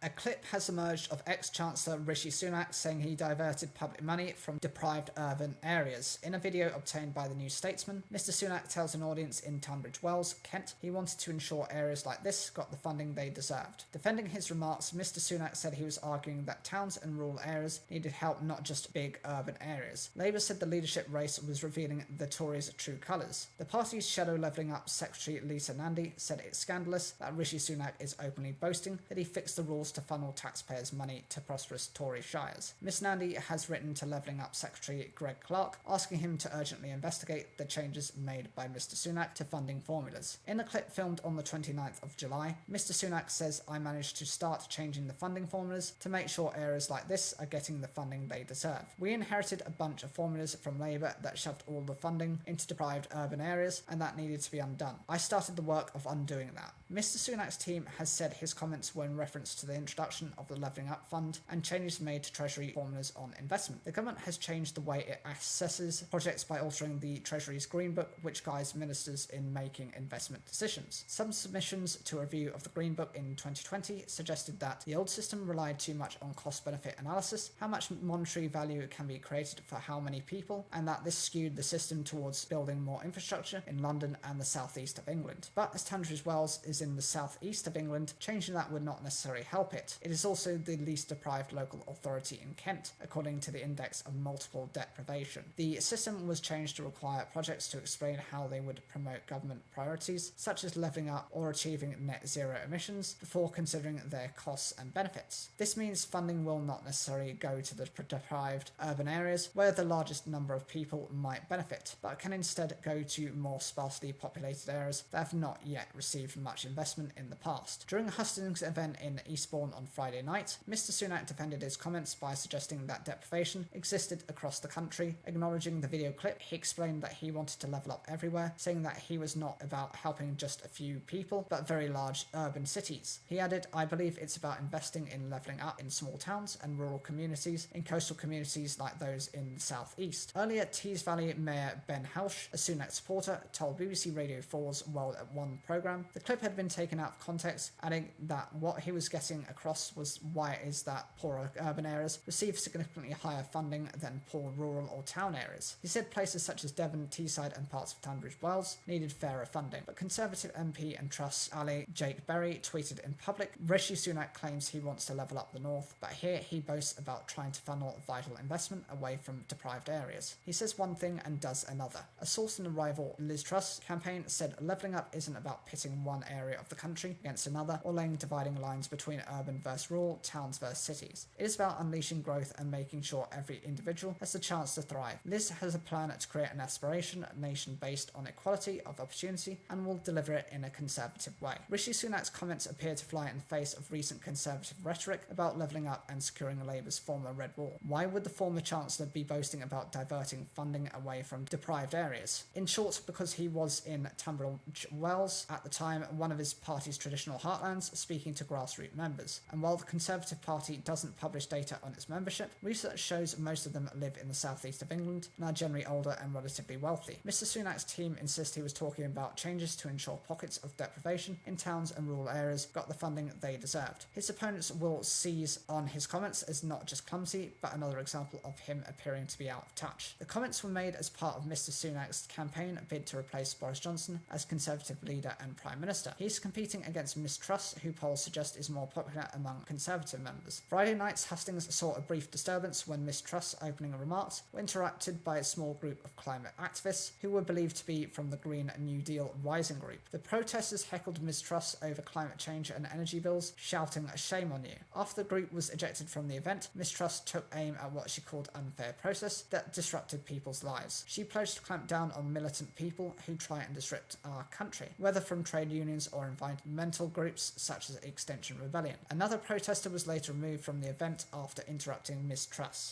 A clip has emerged of ex-Chancellor Rishi Sunak saying he diverted public money from deprived urban areas. In a video obtained by the New Statesman, Mr Sunak tells an audience in Tunbridge Wells, Kent, he wanted to ensure areas like this got the funding they deserved. Defending his remarks, Mr Sunak said he was arguing that towns and rural areas needed help, not just big urban areas. Labour said the leadership race was revealing the Tories' true colours. The party's shadow levelling up secretary Lisa Nandy said it's scandalous that Rishi Sunak is openly boasting that he fixed the rules to funnel taxpayers' money to prosperous Tory shires. Miss Nandy has written to Levelling Up Secretary Greg Clark, asking him to urgently investigate the changes made by Mr Sunak to funding formulas. In a clip filmed on the 29th of July, Mr Sunak says, "I managed to start changing the funding formulas to make sure areas like this are getting the funding they deserve. We inherited a bunch of formulas from Labour that shoved all the funding into deprived urban areas, and that needed to be undone. I started the work of undoing that." Mr Sunak's team has said his comments were in reference to the introduction of the Levelling Up Fund and changes made to Treasury formulas on investment. The government has changed the way it assesses projects by altering the Treasury's Green Book, which guides ministers in making investment decisions. Some submissions to a review of the Green Book in 2020 suggested that the old system relied too much on cost-benefit analysis, how much monetary value can be created for how many people, and that this skewed the system towards building more infrastructure in London and the southeast of England. But as Tunbridge Wells is in the southeast of England, changing that would not necessarily help it. It is also the least deprived local authority in Kent, according to the Index of Multiple Deprivation. The system was changed to require projects to explain how they would promote government priorities, such as levelling up or achieving net zero emissions, before considering their costs and benefits. This means funding will not necessarily go to the deprived urban areas where the largest number of people might benefit, but can instead go to more sparsely populated areas that have not yet received much investment in the past. During a hustings event in Eastbourne on Friday night, Mr Sunak defended his comments by suggesting that deprivation existed across the country. Acknowledging the video clip, he explained that he wanted to level up everywhere, saying that he was not about helping just a few people, but very large urban cities. He added, "I believe it's about investing in levelling up in small towns and rural communities, in coastal communities like those in the southeast." Earlier, Tees Valley Mayor Ben Halsh, a Sunak supporter, told BBC Radio 4's World at One programme the clip had been taken out of context, adding that what he was getting across was why it is that poorer urban areas receive significantly higher funding than poor rural or town areas. He said places such as Devon, Teesside and parts of Tunbridge Wells needed fairer funding, but Conservative MP and Trust ally Jake Berry tweeted in public, "Rishi Sunak claims he wants to level up the north, but here he boasts about trying to funnel vital investment away from deprived areas. He says one thing and does another." A source in the rival Liz Truss campaign said levelling up isn't about pitting one area of the country against another or laying dividing lines between urban versus rural, towns versus cities. It is about unleashing growth and making sure every individual has the chance to thrive. Liz has a plan to create an aspiration nation based on equality of opportunity and will deliver it in a conservative way. Rishi Sunak's comments appear to fly in the face of recent conservative rhetoric about levelling up and securing Labour's former Red Wall. Why would the former Chancellor be boasting about diverting funding away from deprived areas? In short, because he was in Tunbridge Wells at the time, one of his party's traditional heartlands, speaking to grassroots members. And while the Conservative Party doesn't publish data on its membership, research shows most of them live in the southeast of England and are generally older and relatively wealthy. Mr Sunak's team insists he was talking about changes to ensure pockets of deprivation in towns and rural areas got the funding they deserved. His opponents will seize on his comments as not just clumsy, but another example of him appearing to be out of touch. The comments were made as part of Mr Sunak's campaign bid to replace Boris Johnson as Conservative leader and Prime Minister. He's competing against Miss Truss, who polls suggest is more popular among Conservative members. Friday night's hustings saw a brief disturbance when Miss Truss opening remarks were interrupted by a small group of climate activists who were believed to be from the Green New Deal Rising Group. The protesters heckled Miss Truss over climate change and energy bills, shouting, "Shame on you." After the group was ejected from the event, Miss Truss took aim at what she called unfair process that disrupted people's lives. She pledged to clamp down on militant people who try and disrupt our country, whether from trade unions or environmental groups such as Extinction Rebellion. Another protester was later removed from the event after interrupting Miss Truss.